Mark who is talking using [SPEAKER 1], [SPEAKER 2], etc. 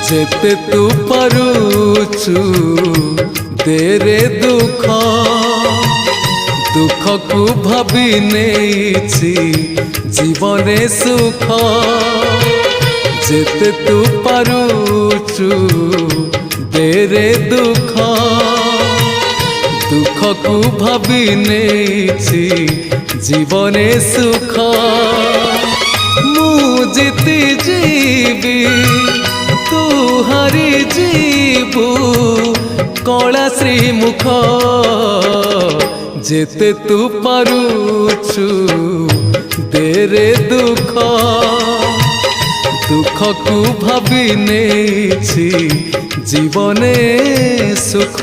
[SPEAKER 1] जेते तू पारुचु देरे दुख दुख को भाभी नेछि जीवने सुख जेते तू पारुचु देरे दुख दुख को भाभी नेछि जीवने सुख मु जीती जीवी तू हारी जीवु कला श्रीमुख जेते तू पारुचु देरे दुख दुख को भाभी नेछि जीवने सुख।